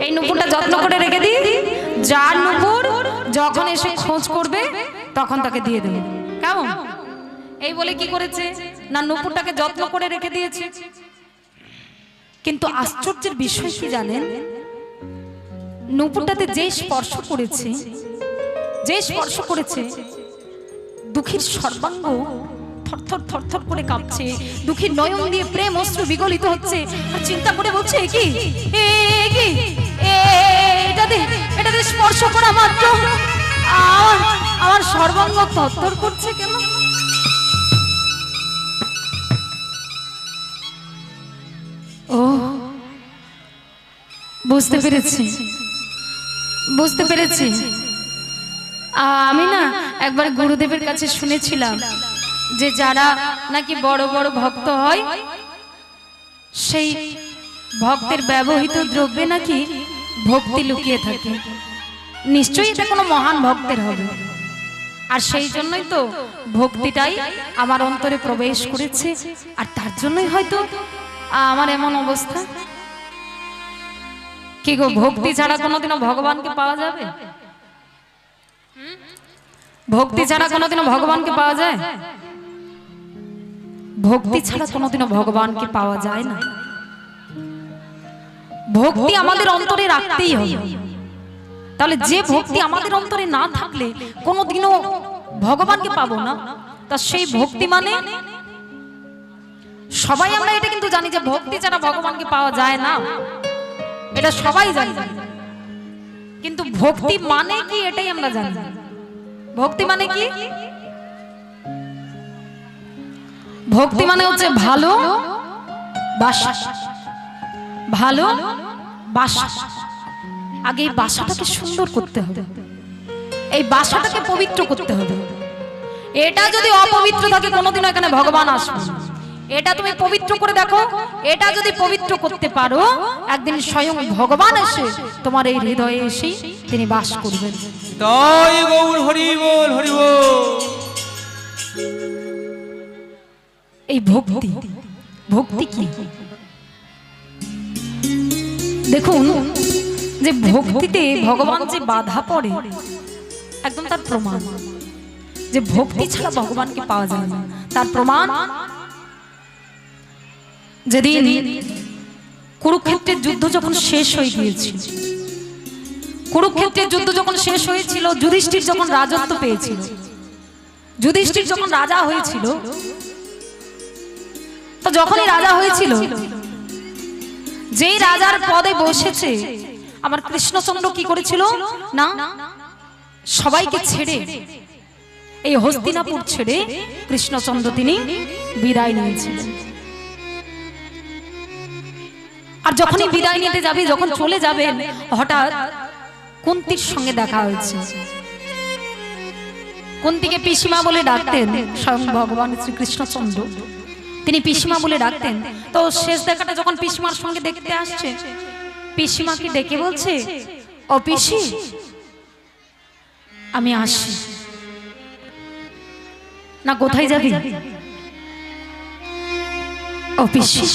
এই নুপুরটা যত্ন করে রেখে দিই, যার নুপুর যখন এসে খোঁজ করবে তখন তাকে দিয়ে দেব। কেমন? এই বলে কি করেছে না, নুপুরটাকে যত্ন করে রেখে দিয়েছে। কিন্তু আশ্চর্যের বিষয় কি জানেন, নুপুরটাতে যে স্পর্শ করেছে, দুঃখীর সর্বাঙ্গ থরথর থরথর করে কাঁপছে, দুঃখীর নয়ন দিয়ে প্রেম অশ্রু বিগলিত হচ্ছে, আর চিন্তা করে বলছে কি এটাতে স্পর্শ করা মাত্র আমার সর্বাঙ্গ থরথর করছে কেন? ও বুঝতে পেরেছি। আমি না একবার গুরুদেবের কাছে শুনেছিলাম যে যারা নাকি বড় বড় ভক্ত হয় সেই ভক্তের ব্যবহৃত দ্রব্যে নাকি ভক্তি লুকিয়ে থাকে। নিশ্চয়ই এটা কোনো মহান ভক্তের হবে, আর সেই জন্যই তো ভক্তিটাই আমার অন্তরে প্রবেশ করেছে, আর তার জন্যই হয়তো আমার এমন অবস্থা। কি গো, ভক্তি ছাড়া কোনোদিনও ভগবানকে পাওয়া যাবে? ভক্তি ছাড়া কোনোদিনও ভগবানকে পাওয়া যায়? ভক্তি ছাড়া কোনোদিনও ভগবানকে পাওয়া যায় না। ভক্তি আমাদের অন্তরে রাখতেই হবে। তাহলে যে ভক্তি আমাদের অন্তরে না থাকলে কোনোদিনও ভগবানকে পাবো না, তা সেই ভক্তি মানে সবাই আমরা এটা কিন্তু জানি যে ভক্তি ছাড়া ভগবানকে পাওয়া যায় না, এটা সবাই জানি, কিন্তু ভক্তি মানে কি এটাই আমরা জানি। ভক্তি মানে কি? ভক্তি মানে হচ্ছে ভালো বাসা। আগে এই বাসাটাকে সুন্দর করতে হবে, এই বাসাটাকে পবিত্র করতে হবে। এটা যদি অপবিত্র থাকে কোনোদিনও এখানে ভগবান আসবে না। এটা তুমি পবিত্র করে দেখো, এটা যদি পবিত্র করতে পারো একদিন স্বয়ং ভগবান এসে তোমার এই হৃদয়ে এসে তিনি বাস করবেন। জয় গৌর হরি বল, হরি বল। এই ভক্তি কি দেখুন, যে ভক্তিতে ভগবান যে বাধা পড়ে একদম তার প্রমাণ যে ভক্তি ছাড়া ভগবানকে পাওয়া যায় না। তার প্রমাণ যেদিন কুরুক্ষেত্রের যুদ্ধ যখন শেষ হয়ে গিয়েছিল, কুরুক্ষেত্রের যুদ্ধ যখন শেষ হয়েছিল, যুধিষ্ঠির যখন রাজত্ব পেয়েছিল, যুধিষ্ঠির যখন রাজা হয়েছিল, তো যখনই রাজা হয়েছিল, যেই রাজার পদে বসেছে আমার কৃষ্ণচন্দ্র কি করেছিল না, সবাইকে ছেড়ে এই হস্তিনাপুর ছেড়ে কৃষ্ণচন্দ্র তিনি বিদায় নিয়েছিলেন। আর যখনই বিদায় নিতে যাবে, যখন চলে যাবেন, হঠাৎ কুন্তির সঙ্গে দেখা হয়েছে। কুন্তিকে পিসিমা বলে ডাকতেন স্বয়ং ভগবান শ্রীকৃষ্ণচন্দ্র, তিনি পিসিমা বলে ডাকতেন। তো শেষ দেখাটা যখন পিসিমার সঙ্গে দেখতে আসছে, পিসিমাকে ডেকে বলছে, ও পিসি আমি আসি। না কোথায় যাবি? ও পিসি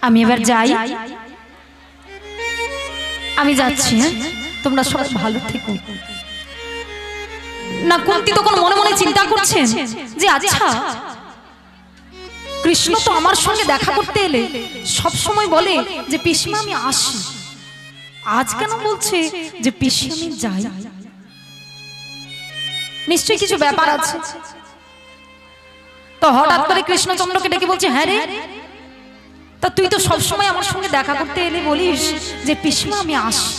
আমি এবার যাই, আমি যাচ্ছি, তোমরা সবাই ভালো থেকো। না কুন্তি তখন মনে মনে চিন্তা করছেন যে আচ্ছা, কৃষ্ণ তো আমার সঙ্গে দেখা করতে এলে সব সময় বলে যে পিসিমা আমি আসি, আজ কেন বলছে যে পিসি আমি যাই? নিশ্চয়ই কিছু ব্যাপার আছে। তো হঠাৎ করে কৃষ্ণচন্দ্রকে ডেকে বলছে, হ্যাঁ রে, তা তুই তো সবসময় আমার সঙ্গে দেখা করতে এলে বলিস যে পিসিমা আমি আসি,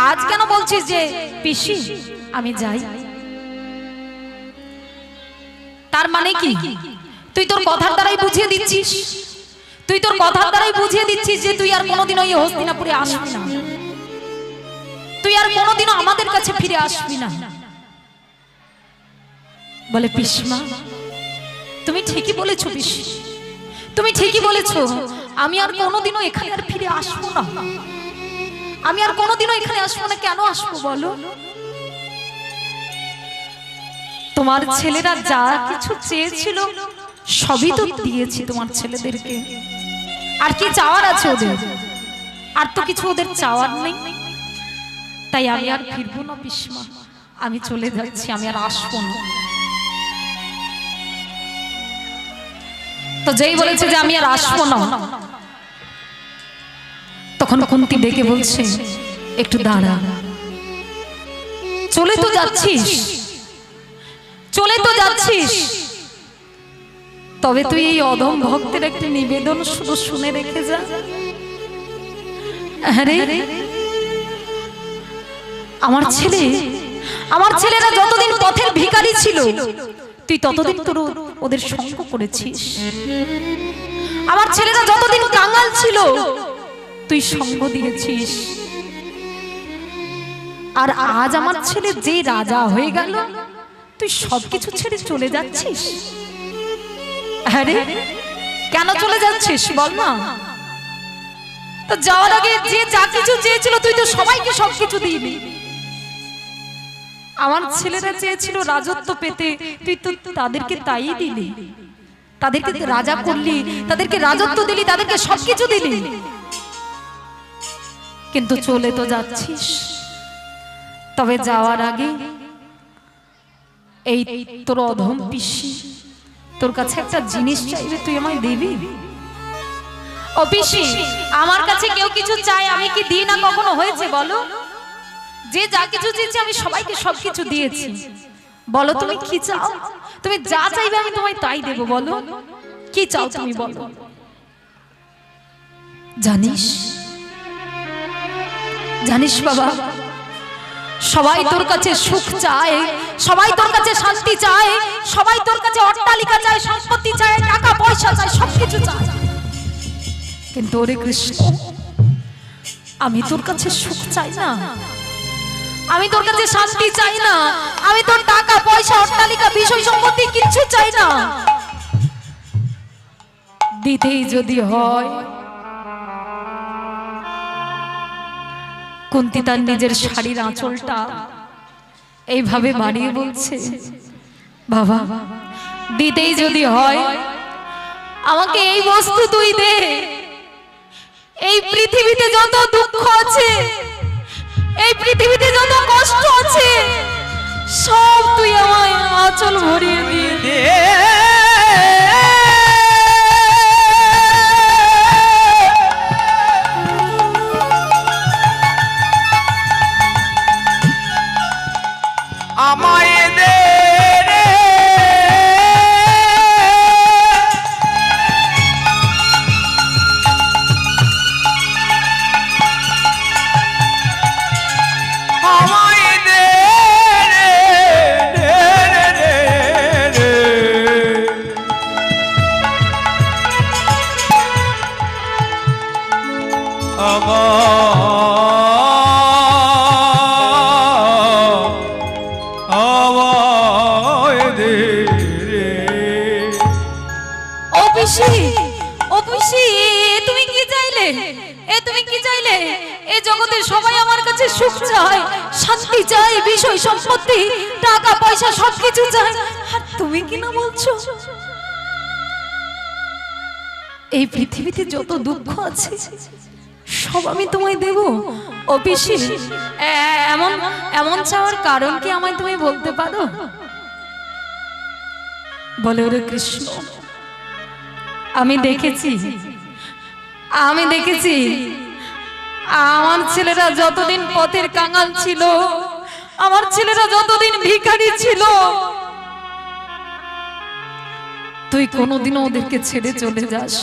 আজ কেন বলছিস যে পিসি আমি যাই? তার মানে কি? তুই তোর কথার দ্বারাই বুঝিয়ে দিচ্ছিস, যে তুই আর কোনোদিনও এই হস্তিনাপুরে আসবি না, তুই আর কোনোদিনও আমাদের কাছে ফিরে আসবি না। বলে পিসিমা তুমি ঠিকই বলেছো পিসি, তুমি ঠিকই বলেছো, আমি আর কোনোদিনও এখানে আর ফিরে আসবো না, আমি আর কোনোদিনও এখানে আসবো না। কেন আসবো বলো? তোমার ছেলেরা যা কিছু চেয়েছিল সবই তো দিয়েছি তোমার ছেলেদেরকে, আর কি চাওয়ার আছে ওদের? আর তো কিছু ওদের চাওয়ার নেই, তাই আমি আর ফিরবো না পিসমা, আমি চলে যাচ্ছি, আমি আর আসবো না। তো যেই বলেছে যে আমি আর আসবো না, তখন কুন্তী ডেকে বলছে একটু দাঁড়া, চলে তো যাচ্ছিস, চলে তো যাচ্ছিস, তবে তুই এই অধম ভক্তের একটি নিবেদন শুধু শুনে রেখে যা। আরে আমার ছেলেরা যতদিন পথের ভিখারি ছিল তুই ততদিন তোর ওদের সঙ্গ করেছিস, আমার ছেলেরা যতদিন কাঙাল ছিল তুই সঙ্গ দিয়েছিস, আর আজ আমার ছেলে যে রাজা হয়ে গেল তুই সবকিছু ছেড়ে চলে যাচ্ছিস। আরে কেন চলে যাচ্ছিস বল না? তো যাওয়ার আগে যে যা কিছু চেয়েছিল তুই তো সবাইকে সবকিছু দিবি। আমার ছেলেরা চেয়েছিল রাজত্ব পেতে, তুই তো তাদেরকে তাই দিলি, তাদেরকে রাজা করলি, তাদেরকে রাজত্ব দিলি, তাদেরকে সবকিছু দিলি, কিন্তু চলে তো যাচ্ছিস। তবে যাওয়ার আগে এই তোর অধম পিসি তোর কাছে একটা জিনিস চাইবে, তুই আমায় দিবি? ও পিসি, আমার কাছে কেউ কিছু চায় আমি কি দিই না? কখনো হয়েছে বলো? যে যা কিছু চেয়েছি আমি সবাইকে সবকিছু দিয়েছি। বলো তুমি কি চাও? তুমি যা চাইবে আমি তোমায় তাই দেব। বলো কি চাও তুমি, বলো। জানিস জানিস বাবা, সবাই তোর কাছে সুখ চায়, সবাই তোর কাছে শান্তি চায়, সবাই তোর কাছে অট্টালিকা চায়, সম্পত্তি চায়, টাকা পয়সা চায়, সবকিছু চায়, কিন্তু ওরে কৃষ্ণ, আমি তোর কাছে সুখ চাই না, আমি তোর কাছে শান্তি চাই না, আমি তোর টাকা পয়সা অট্টালিকা বিষয় সম্পত্তি কিছু চাই না। দিতেই যদি হয়, কুন্তী তার নিজের শাড়ির আঁচলটা এইভাবে বাড়িয়ে বলছে, বাবা দিতেই যদি হয় আমাকে এই বস্তু তুই দে। এই পৃথিবীতে যত দুঃখ আছে, এই পৃথিবীতে যত কষ্ট আছে, সব তুই আমায় আঁচল ভরিয়ে দিয়ে দে। আমায় দে রে, আমায় দে রে, তুমি কি চাইলে? তুমি কি চাইলে? এই জগতে সবাই আমার কাছে সুখ চায়, শান্তি চায়, বিষয় সম্পত্তি, টাকা পয়সা সবকিছু চায়, আর তুমি কি না বলছো এই পৃথিবীতে যত দুঃখ আছে সব আমি তোমায় দেব? ও পিসি, এমন এমন চাওয়ার কারণ কি আমায় তুমি বলতে পারো? বলে ওরে কৃষ্ণ, আমি দেখেছি আমার ছেলেরা যতদিন পথের কাঙাল ছিল, আমার ছেলেরা যতদিন ভিখারি ছিল, তুই কোনোদিনও ওদেরকে ছেড়ে চলে যাস।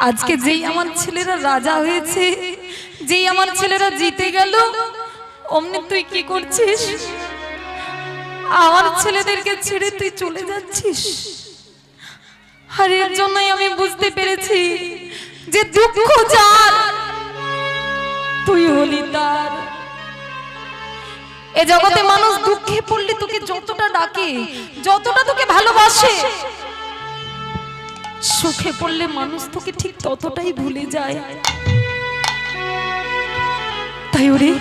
আজকে যেই আমার ছেলেরা রাজা হয়েছে, যেই আমার ছেলেরা জিতে গেল, অমনি তুই কি করছিস? আমার ছেলেদেরকে ছেড়ে তুই চলে যাচ্ছিস। আর এর জন্যই আমি বুঝতে পেরেছি যে দুঃখ যার তুই হলি তার। এ জগতে মানুষ দুঃখে পড়লে তোকে যতটা ডাকে, যতটা তোকে ভালোবাসে, সুখে পড়লে মানুষ তোকে ঠিক ততটাই ভুলে যায়। তাই ওরে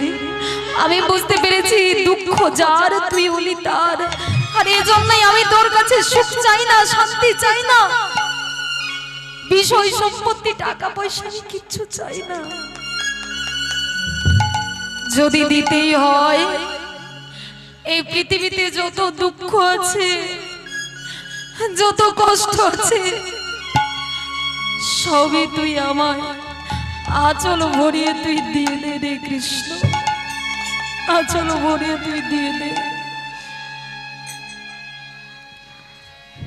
আমি বুঝতে পেরেছি দুঃখ যার তুই হলি তার। আর এই জন্যই আমি তোর কাছে সুখ চাই না, শান্তি চাই না, বিষয় সম্পত্তি টাকা পয়সা আমি কিচ্ছু চাই না। যদি দিতেই হয় এই পৃথিবীতে যত দুঃখ আছে, যত কষ্ট আছে, সবই তুই আমায় আঁচল ভরিয়ে তুই দিয়ে দে রে কৃষ্ণ, আঁচল ভরিয়ে তুই দিয়ে দে।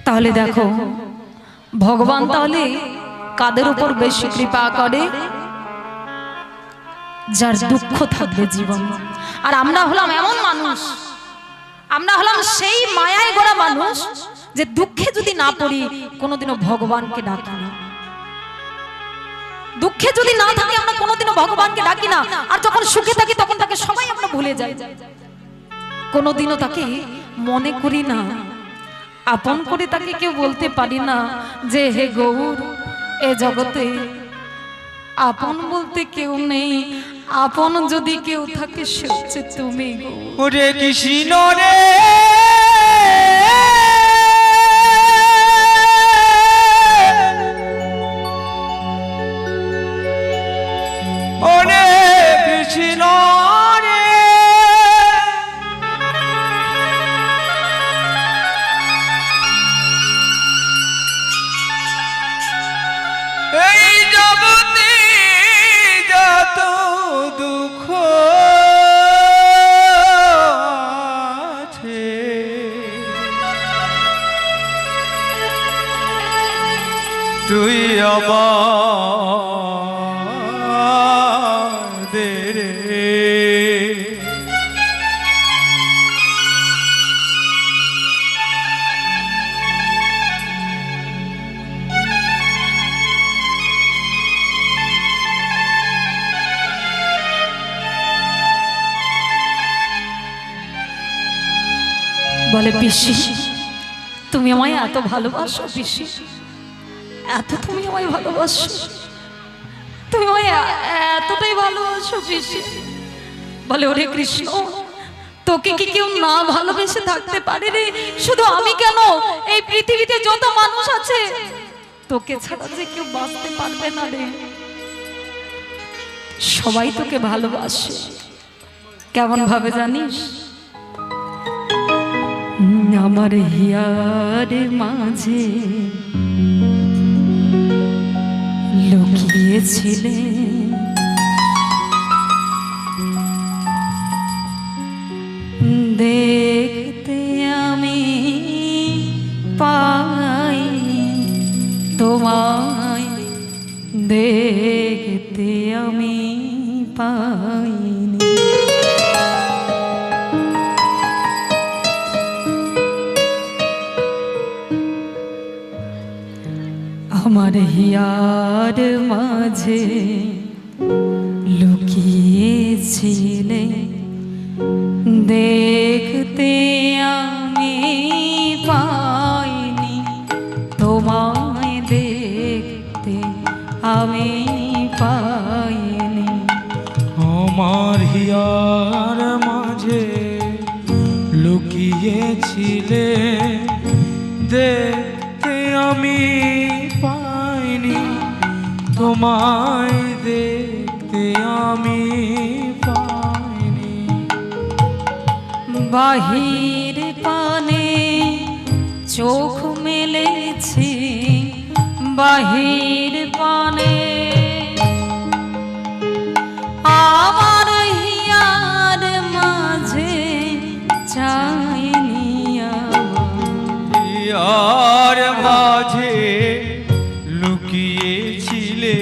তাহলে দেখো ভগবান তাহলে কাদের উপর বেশি কৃপা করে? যার দুঃখ থাকবে জীবন। আর আমরা হলাম এমন মানুষ, আমরা হলাম সেই মায়ায় গড়া মানুষ যে দুঃখে যদি না পড়ি কোনোদিনও ভগবানকে ডাকি না। দুঃখে যদি না থাকি আমরা কোনোদিনও ভগবানকে ডাকি না। আর যখন সুখে থাকি তখন তাকে সবাই আমরা ভুলে যাই, কোনোদিনও তাকে মনে করি না, আপন করে তাকে কেউ বলতে পারি না যে হে গৌর, এ জগতে আপন বলতে কেউ নেই, আপন যদি কেউ থাকে সে হচ্ছে তুমি গৌর। ওরে কৃষ্ণ রে ওরে কৃষ্ণ রে এই জগতে যত দুঃখ আছে তুই আমাদের বলে পিসি তুমি আমায় এত ভালোবাসো, পিসি এত তুমি আমায় ভালোবাসো, তুমি আমায় এতটাই ভালোবাসো পিসি। বলে ওরে কৃষ্ণ, তোকে কি কেউ না ভালোবেসে থাকতে পারে রে? শুধু আমি কেন, এই পৃথিবীতে যত মানুষ আছে তোকে ছাড়া যে কেউ বাঁচতে পারবে না রে। সবাই তোকে ভালোবাসে। কেমন ভাবে জানিস? আমার হিয়ার মাঝে লুকিয়েছিলে দেখতে আমি পাই, তোমায় দেখতে আমি পাইনি। আমার হিয়ার মাঝে লুকিয়েছিলে দেখতে আমি পাইনি, তোমায় দেখতে আমি পাইনি। আমার হিয়ার মাঝে লুকিয়েছিলে দেখতে আমি পাইনি, তোমায় দেখতে আমি পাইনি। বাহির পানে চোখ মেলেছি, বাহির পানে আমার হিয়ার মাঝে চাইনি হিয়ার মাঝে লুকিয়েছিলে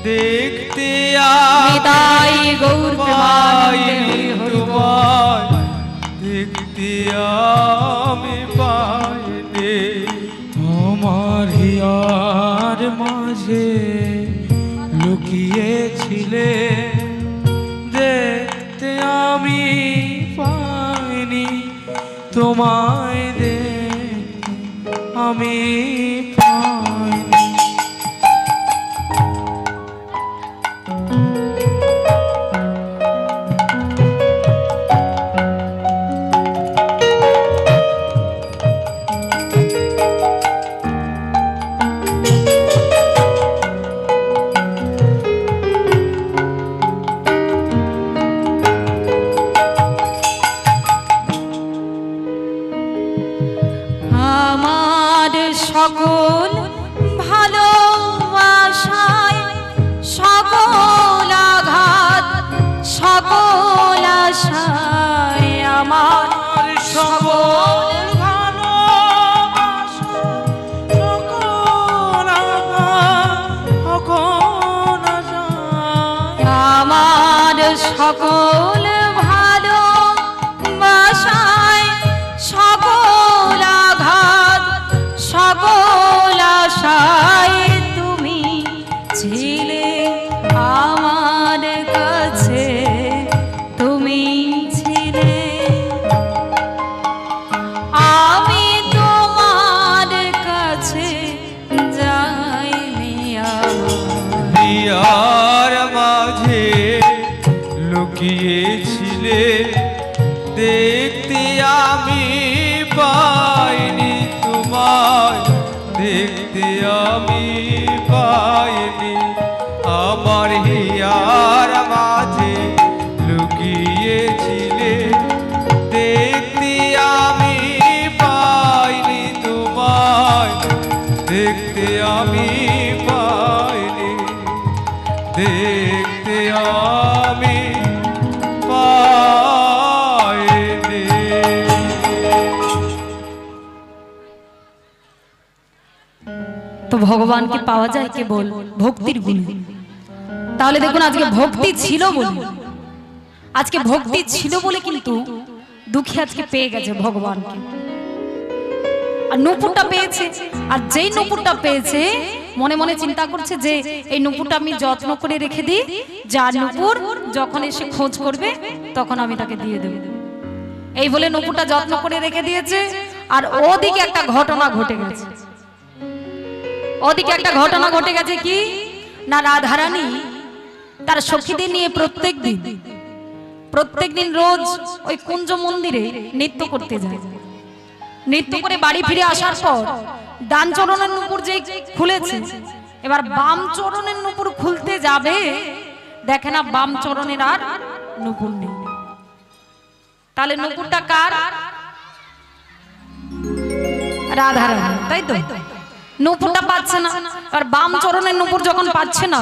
দেখতে নিতাই গৌর পাইনি, তোমায় দেখতে আমি পাইনি। আমার হিয়ার মাঝে লুকিয়েছিলে দেখতে আমি পাইনি, তোমায় দেখতে আমি পাইনি। সকল ভালো বাসায় সকল আঘাত সকল আশায় তুমি ছিলে আমার কাছে, তুমি ছিলে। আমি তোমার কাছে যাইনি হিয়ার মাঝে লুকিয়েছিলে, দেখতে আমি পাইনি তোমায়, দেখতে আমি পাইনি। আমার হিয়ার মাঝে লুকিয়েছিলে, দেখতে আমি পাইনি তোমায়, দেখতে আমি পাইনি, দেখতে আমি পাইনি। তো ভগবানকে পাওয়া যায় কেবল ভক্তির গুণে। তাহলে দেখুন আজকে ভক্তি ছিল বলে, আজকে ভক্তি ছিল বলে কিন্তু দুঃখী আজকে পেয়ে গেছে ভগবানকে, আর নূপুরটা পেয়েছে। আর যেই নূপুরটা পেয়েছে মনে মনে চিন্তা করছে যে এই নূপুরটা আমি যত্ন করে রেখে দিই, যার নূপুর যখন এসে খোঁজ করবে তখন আমি তাকে দিয়ে দেব। এই বলে নূপুরটা যত্ন করে রেখে দিয়েছে। আর ওদিকে একটা ঘটনা ঘটে গেছে, ওদিকে একটা ঘটনা ঘটে গেছে কি না, রাধারানী তার সখীদের নিয়ে প্রত্যেক দিন রোজ ওই কুঞ্জ মন্দিরে নৃত্য করতে যায়। নৃত্য করে বাড়ি ফিরে আসার পর ডান চরণের নূপুর যে খুলেছে, এবার বাম চরণের নূপুর খুলতে যাবে, দেখে না বাম চরণের আর নূপুর নেই। তাহলে নূপুরটা কার? রাধারানী, তাই তো। নূপুরটা পাচ্ছে না, আর বাম চরণের নূপুর যখন পাচ্ছে না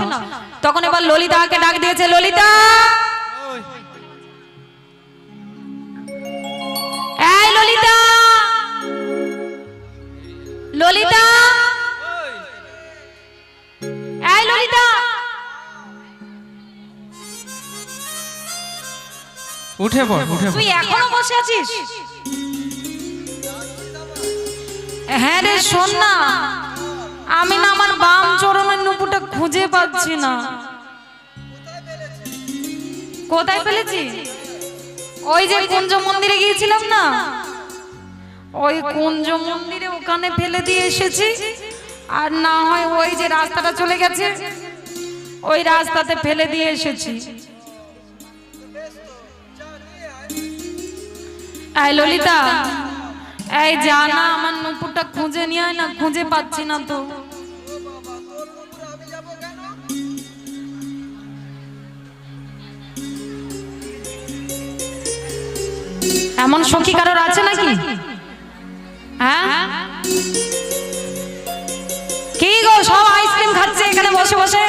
তখন এবার ললিতাকে ডাক দিয়েছে, ললিতা, এই ললিতা, ললিতা, এই ললিতা, উঠে পড়, উঠে পড়। তুই এখনো বসে আছিস? হ্যাঁ রে, শোন না, আমি না আমার বাম চরণের নূপুরটা খুঁজে পাচ্ছি না। কোথায় ফেলেছি? ওই যে কুঞ্জ মন্দিরে গিয়েছিলাম না, ওই কুঞ্জ মন্দিরে ওখানে ফেলে দিয়ে এসেছি। আর না হয় ওই যে রাস্তাটা চলে গেছে, ওই রাস্তাতে ফেলে দিয়ে এসেছি। এই ললিতা, এই জানা আমার নূপুরটা খুঁজে নিয়ে আয় না, খুঁজে পাচ্ছি না তো। এমন সখী কারোর আছে নাকি? হ্যাঁ, কি গো, সব আইসক্রিম খাচ্ছে এখানে বসে বসে।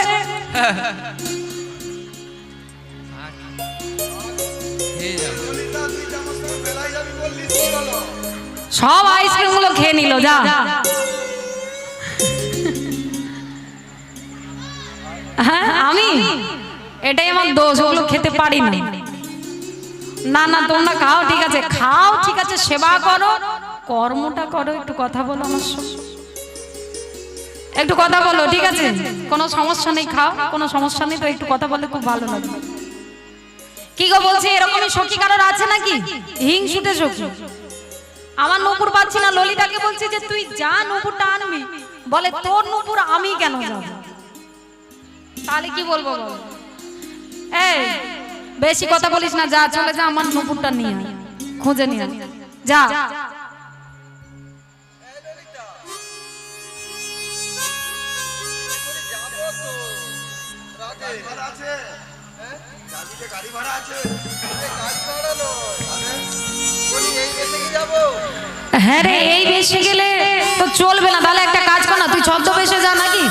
সব আইসক্রিম গুলো খেয়ে নিল, যা। হ্যাঁ, আমি এটাই আমার দোষ, ওগুলো খেতে পারি না। না না, তোমরা খাও, ঠিক আছে, খাও, ঠিক আছে, সেবা করো, কর্মটা করো। একটু কথা বলো আমার সঙ্গে, একটু কথা বলো, ঠিক আছে, কোনো সমস্যা নেই, খাও, কোনো সমস্যা নেই। তো একটু কথা বললে খুব ভালো লাগবে। কি গো বলছি, এরকমই সখী কারোর আছে নাকি? হিংসুটে সখী। আমার নূপুর পাচ্ছি না, ললিতাকে বলছি যে তুই যা নূপুরটা আনবি, বলে তোর নূপুর আমি কেন যাব? তাহলে কি বলবো বল? এই বেশি কথা বলিস না, যা, চলে যা, আমার নূপুরটা নিয়ে আয়, খুঁজে নিয়ে আয়, যা। হ্যাঁ রে, এই বেশে গেলে তো চলবে না। তাহলে একটা কাজ কর না, তুই ছদ্মবেশে যা। নাকি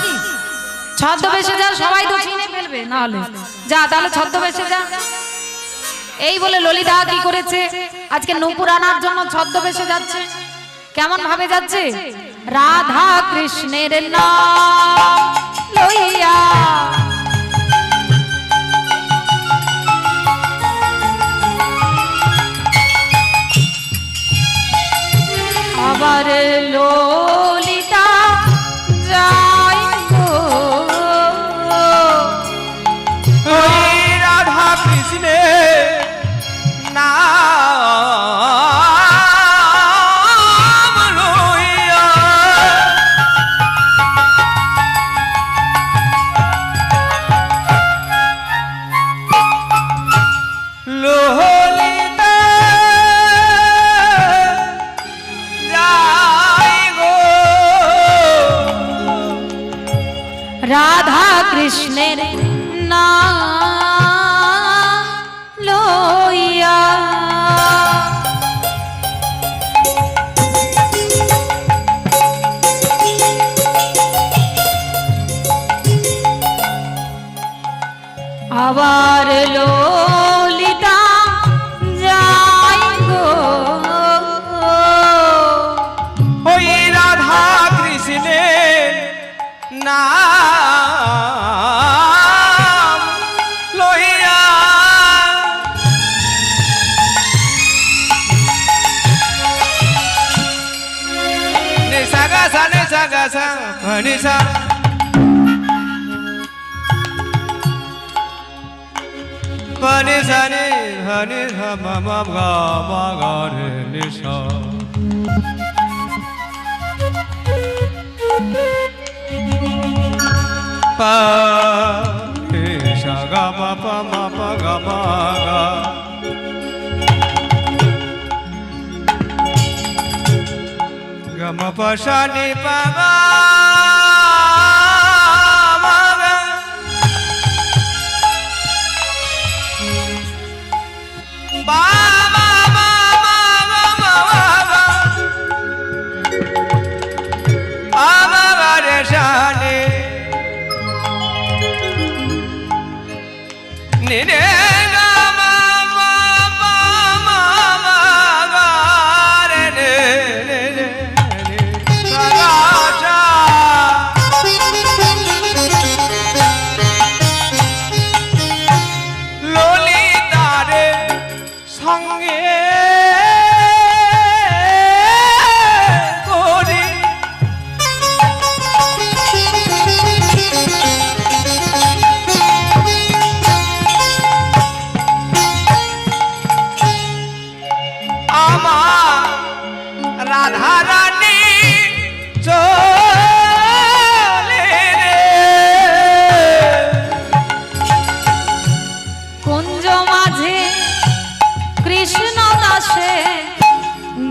ছদ্মবেশে যা, সবাই তো চিনে ফেলবে না হলে। যা, তাহলে ছদ্মবেশে যা। এই বলে ললিতা কি করেছে, আজকে নূপুর আনার জন্য ছদ্মবেশে যাচ্ছে। কেমন ভাবে যাচ্ছে? রাধা কৃষ্ণের নাম লইয়া কৃষ্ণে না রাধা কৃষ্ণের নাম লইয়া আবার ললিতা যাই গো ওই রাধা কৃষ্ণের নাম লইয়া নিসা গাসা নিসা গাসা নিসা pani sani hani ma ma ga ma ga re ni sa pa re sa ga ma pa ga ma ga ga ma pa sa ni pa ga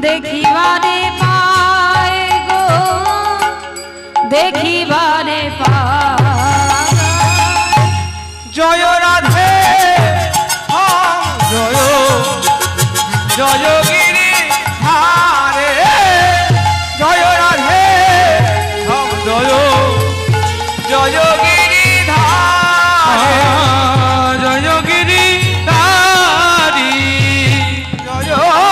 দেখিবারে পায় গো দেখিবারে পায় জয় রাধে জয় জয় গিরি ধারে জয় রাধে জয় জয় গিরি ধারে জয় গিরি ধারি জয়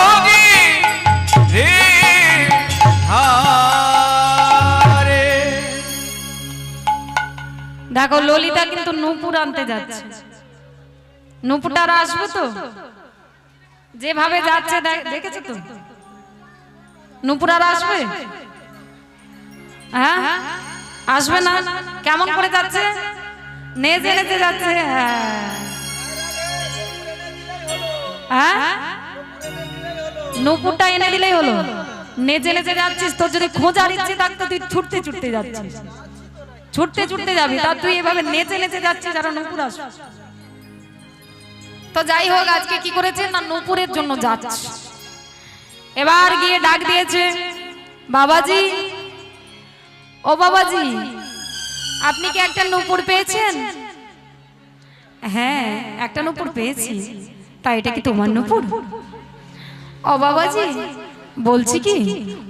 দেখো ললিতা কিন্তু নূপুর আনতে যাচ্ছে নূপুরটার আসবে তো যেভাবে যাচ্ছে দেখেছো তো নূপুর আর আসবে হ্যাঁ আসবে না কেমন করে যাচ্ছে নেজে নেজে যাচ্ছে হ্যাঁ নূপুরটা এনে দিলেই হলো নেজে নেজে যাচ্ছিস তোর যদি খোঁজার ইচ্ছে থাকতো তুই ছুটতে ছুটতে যাচ্ছিস ছুটতে ছুটতে যাবি তা তুই এভাবে নেচে নেচে যাচ্ছিস যারা নূপুর আস তো যাই হোক আজকে কি করেছে না নূপুরের জন্য যাচ্ছে এবার গিয়ে ডাক দিয়েছে বাবাজি ও বাবাজি আপনি কি একটা নূপুর পেয়েছেন হ্যাঁ একটা নূপুর পেয়েছি তা এটা কি তোমার নূপুর ও বাবাজি বলছি কি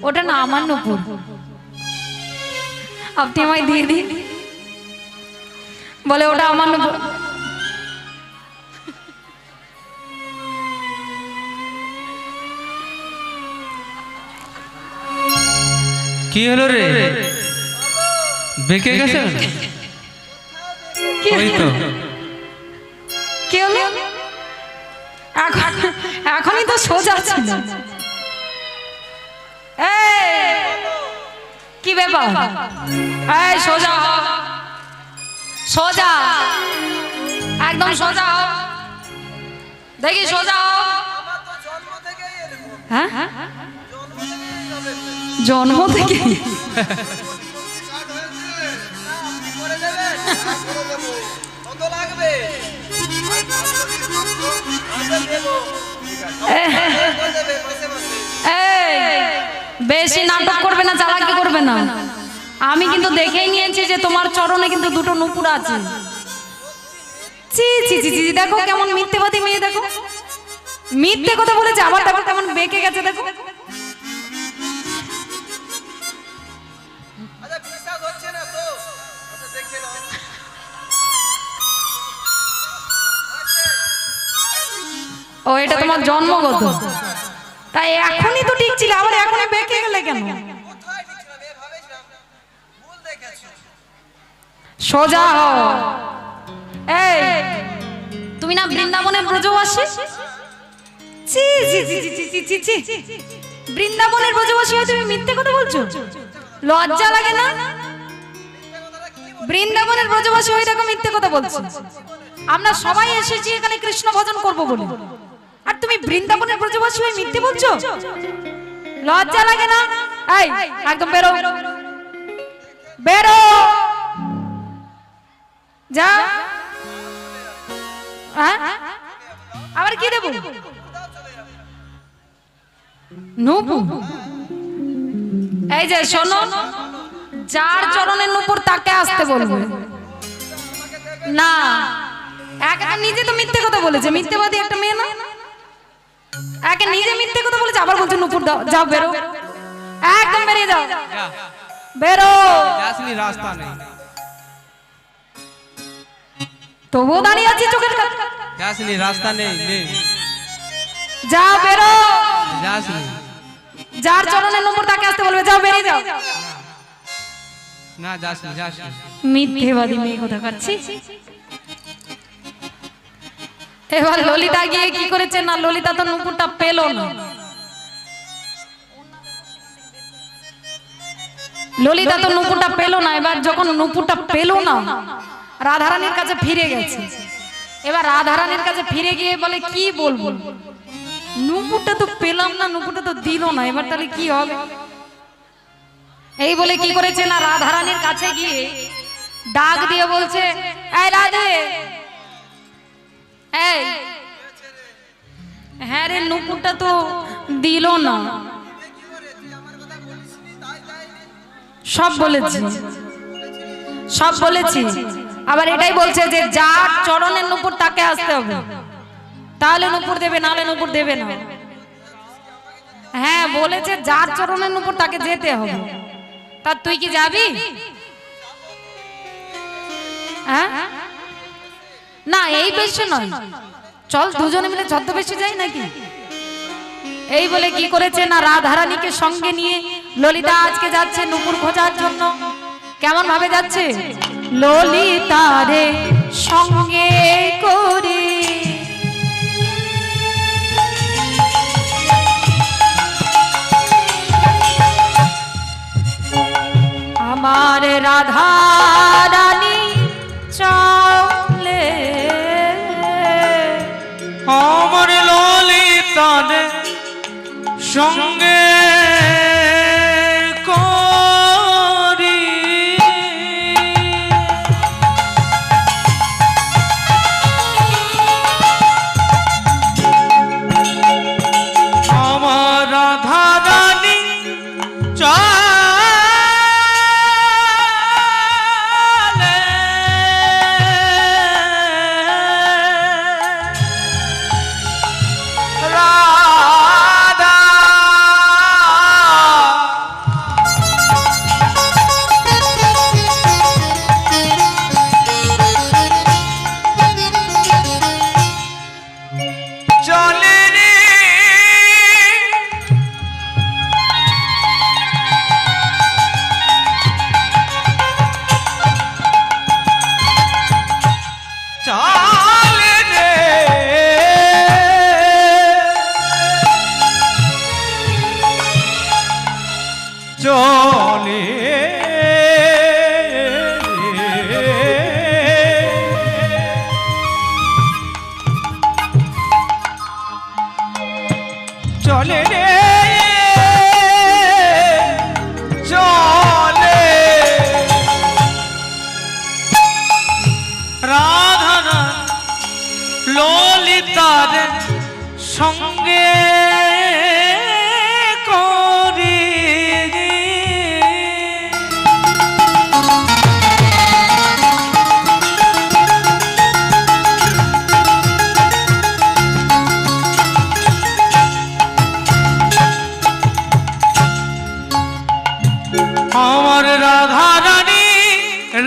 ওটা না আমার নূপুর আপনি আমায় দিয়ে দিন বলে ওটা আমার নূপুর কি হলো রে বেঁকে গেছে ওই তো কি হলো এখনই তো সোজা ছিল কি ব্যাপার এই সোজা সোজা একদম সোজা দেখি সোজা হও। হ্যাঁ জন্ম থেকে বেশি নাটক করবে না, চালাকি করবে না। আমি কিন্তু দেখেই নিয়েছি যে তোমার চরণে কিন্তু দুটো নুপুর আছে। চি চি চি চি, দেখো কেমন মিথ্যেবাদী মেয়ে, দেখো মিথ্যে কথা বলেছে, আবার দেখো কেমন বেঁকে গেছে, দেখো। ও এটা তোমার জন্মগত, তাই এখনই তো ঠিক ছিল, আবার এখনই বেঁকে গেলে কেন? সোজা হও। এই তুমি না বৃন্দাবনের ব্রজবাসী? ছি ছি ছি ছি ছি ছি ছি ছি, বৃন্দাবনের ব্রজবাসী হয়ে তুমি মিথ্যে কথা বলছো? লজ্জা লাগে না? বৃন্দাবনের ব্রজবাসী হয়ে দেখো মিথ্যে কথা বলছো। আমরা সবাই এসেছি এখানে কৃষ্ণ ভজন করব বলে, আর তুমি বৃন্দাবনের ব্রজবাসী হয়ে মিথ্যে বলছো? লজ্জা লাগে না? এই একদম বেরো, বেরো যা। আবার কি দেব? নুপুর? এই যে শোনো, যার চরণের নুপুর তাকে আসতে বলবো না। একে নিজে তো মিথ্যে কথা বলেছে, মিথ্যেবাদী একটা মেয়ে না? একে নিজে মিথ্যে কথা বলেছে, আবার বলছে নুপুর দাও। যাও বেরো, একদম বেরিয়ে যাও, বেরো। রাস্তা নেই, তবুও দাঁড়িয়ে আছি চোখের কাছে। রাস্তা নেই, যাও বেরো। যার চরণের নুপুর তাকে আসতে বলবে, যাও বেরিয়ে যাও। না যাসনি। মিথ্যেবাদী মেয়ে কথা কাচ্ছি। এবার ললিতা গিয়ে কি করেছে না, ললিতা তো নুপুরটা পেল না। ললিতা তো নুপুরটা পেল না। এবার যখন নুপুরটা পেল না, রাধারানীর কাছে ফিরে গেছে। এবার রাধারানীর কাছে ফিরে গিয়ে বলে কি বলবো, নুপুরটা তো পেলাম না, নুপুরটা তো দিল না, এবার তাহলে কি হবে? এই বলে কি করেছে না, রাধারানীর কাছে গিয়ে ডাক দিয়ে বলছে, এই রাধে, এই হ্যাঁ রে, নুপুরটা তো দিল না। সব বলেছি, সব বলেছি। আবার এটাই বলছে যে যার চরণের নুপুর তাকে আসতে হবে, তাহলে নুপুর দেবে, নাহলে নুপুর দেবে না। হ্যাঁ বলেছে যার চরণের নুপুর তাকে যেতে হবে। তা তুই কি যাবি? হ্যাঁ না, এই বেশে নয়, চল দুজনে মিলে ছদ্মবেশে যাই নাকি? এই বলে কি করেছে না, রাধারানীকে সঙ্গে নিয়ে ললিতা আজকে যাচ্ছে নুপুর খোঁজার জন্য। কেমন ভাবে যাচ্ছে? ললিতারে সঙ্গে করে আমার রাধা রানী চলে, আমার ললিতাদের সঙ্গে করি আমার রাধা রানী চলে রে চলে রাধা ললিতার সঙ্গে করি আমার রাধা রানী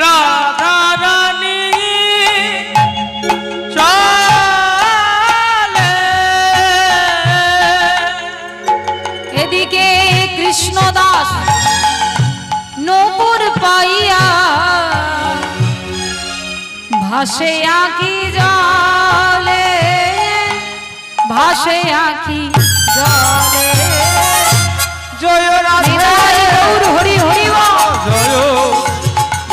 রাধা রানী চলে এদিকে কৃষ্ণদাস নূপুর পাইয়া ভাসে আঁখি জলে ভাসে আঁখি জলে জয় রাধে হরি হরি জয়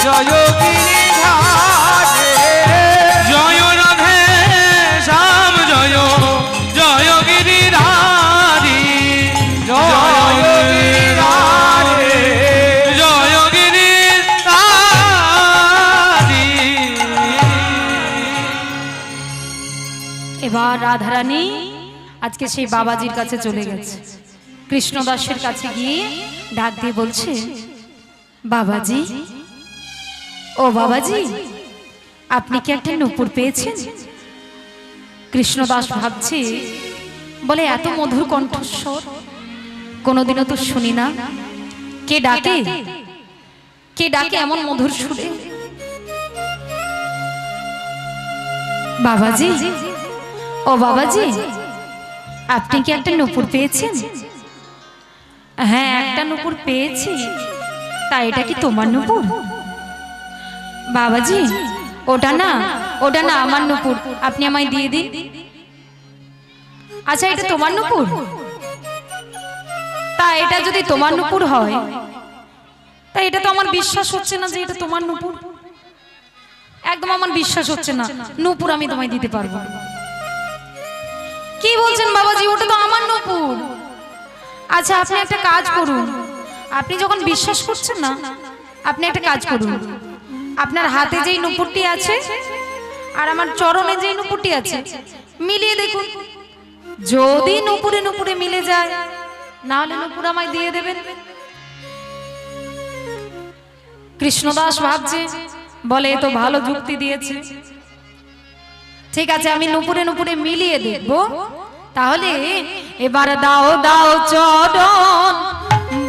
জয় গিরিধারে জয় রাধে শ্যাম জয় জয় গিরিধারি জয় গিরিধারে জয় গিরিধারি। এবার রাধারানী আজকে সেই বাবাজির কাছে চলে গেছে, কৃষ্ণদাসের কাছে গিয়ে ডাক দিয়ে বলছে, বাবাজি, ও বাবাজি, আপনি কি একটা নূপুর পেয়েছেন? কৃষ্ণদাস ভাবছে, বলে এত মধুর কণ্ঠস্বর কোনোদিনও তো শুনি না, কে ডাকে, কে ডাকে এমন মধুর সুরে? বাবাজি, ও বাবাজি, আপনি কি একটা নূপুর পেয়েছেন? হ্যাঁ, একটা নূপুর পেয়েছি। তা এটা কি তোমার নূপুর? বাবাজি, ওটা না আমার নূপুর, আপনি আমায় দিয়ে দিন। আচ্ছা, এটা তোমার নূপুর? তা এটা যদি তোমার নূপুর হয়, তা এটা তো আমার বিশ্বাস হচ্ছে না যে এটা তোমার নূপুর। একদম আমার বিশ্বাস হচ্ছে না নূপুর আমি তোমায় দিতে পারবো। কি বলছেন বাবাজি, ওটা তো আমার নূপুর। আচ্ছা, আপনি একটা কাজ করুন, আপনি যখন বিশ্বাস করছেন না, আপনি একটা কাজ করুন, আপনার হাতে যেই নূপুরটি আছে আর আমার চরণে যেই নূপুরটি আছে মিলিয়ে দেখুন, যদি নূপুরে নূপুরে মিলে যায়, না হলে নূপুর আমায় দিয়ে দেবেন। কৃষ্ণদাস ভাবছে, বলে এ তো ভালো যুক্তি দিয়েছে, ঠিক আছে, আমি নূপুরে নূপুরে মিলিয়ে দেখবো। তাহলে এবার দাও দাও চরণ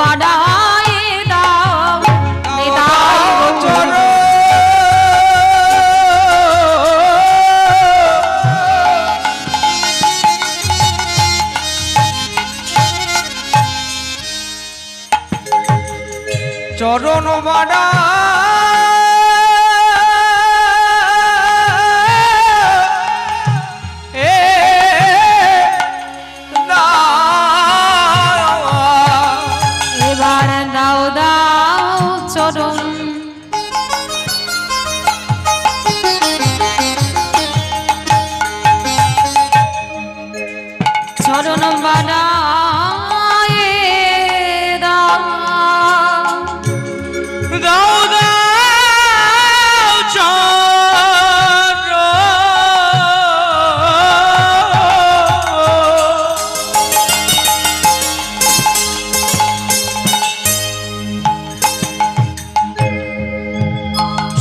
বাড়ায় দাও, দাও চরণ চরণ বাড়া এবার দাও দাও চরণ চরণ বাড়ায় দাও, দাও দাও চরণ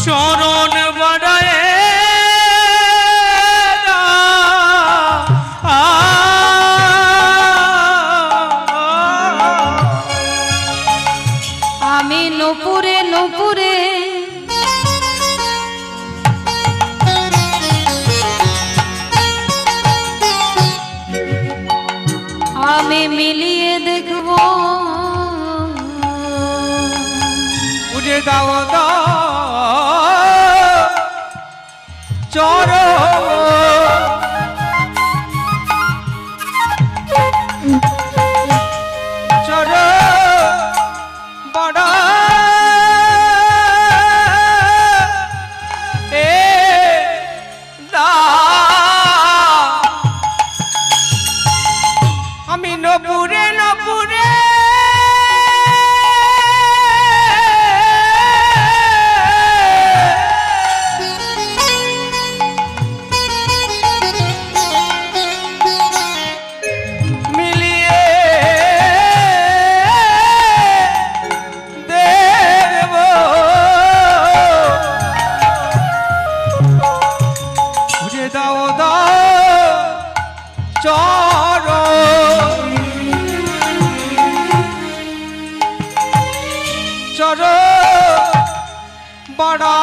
চরণ বাড়ায় আমি নূপুরে নূপুরে আমি মিলিয়ে দেখব, উঠে দাও দাও চরণ বড় আমি নপুরে দাও দাও চরণ চরণ বড়া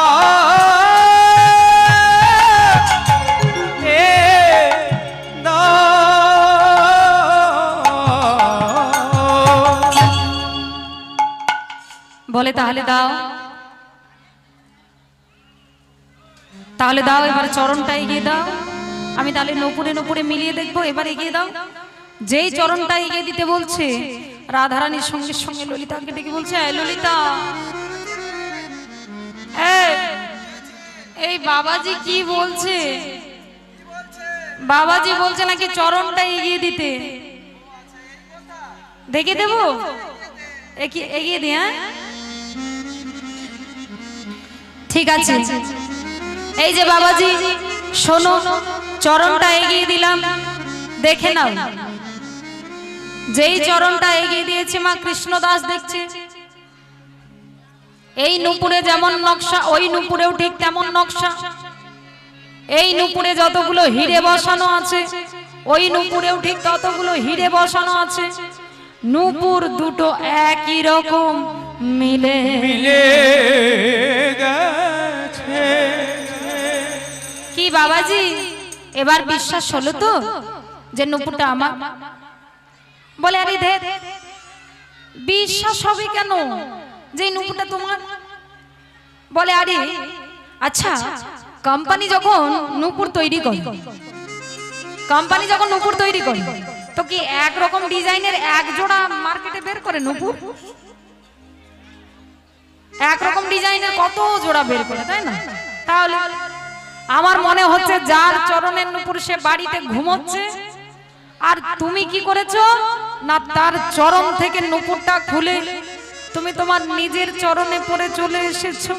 বলে তাহলে দাও, তাহলে দাও, এবার চরণটা এগিয়ে দাও। আমি তাহলে নপুরে নপুরে মিলিয়ে দেখবো, এবার এগিয়ে দাও। যেই চরণটা এগিয়ে দিতে বলছে, রাধারানীর সঙ্গে সঙ্গে ললিতাকে ডেকে বলছে, এই ললিতা, এই বাবাজি কি বলছে? বাবাজি বলছে নাকি চরণটা এগিয়ে দিতে। দেখে দেবো, এগিয়ে দি। হ্যাঁ ঠিক আছে। এই যে বাবাজি শোনো, চরণটা এগিয়ে দিলাম, দেখে নাও। যেই চরণটা এগিয়ে দিয়েছে মা কৃষ্ণদাস দেখছে, এই নুপুরে যেমন নকশা, ওই নুপুরেও ঠিক তেমন নকশা। এই নুপুরে যতগুলো হিরে বসানো আছে, ওই নুপুরেও ঠিক ততগুলো হিরে বসানো আছে। নুপুর দুটো একই রকম মিলে মিলে গেছে। কি বাবাজি, এবার বিশ্বাস হলো তো যে নুপুরটা আমার? বলে আরে দে, বিশ্বাস হবে কেন যে নুপুরটা তোমার? বলে আরে আচ্ছা, কোম্পানি যখন নুপুর তৈরি করে, কোম্পানি যখন নুপুর তৈরি করে, তো কি একরকম ডিজাইনের এক জোড়া মার্কেটে বের করে নুপুর? একরকম ডিজাইনের কত জোড়া বের করে, তাই না? তাহলে আমার মনে হচ্ছে যার চরণের নুপুর সে বাড়িতে ঘুমোচ্ছে, আর তুমি কি করেছো না, তার চরণ থেকে নুপুরটা খুলে তুমি তোমার নিজের চরণে পরে চলে এসেছো।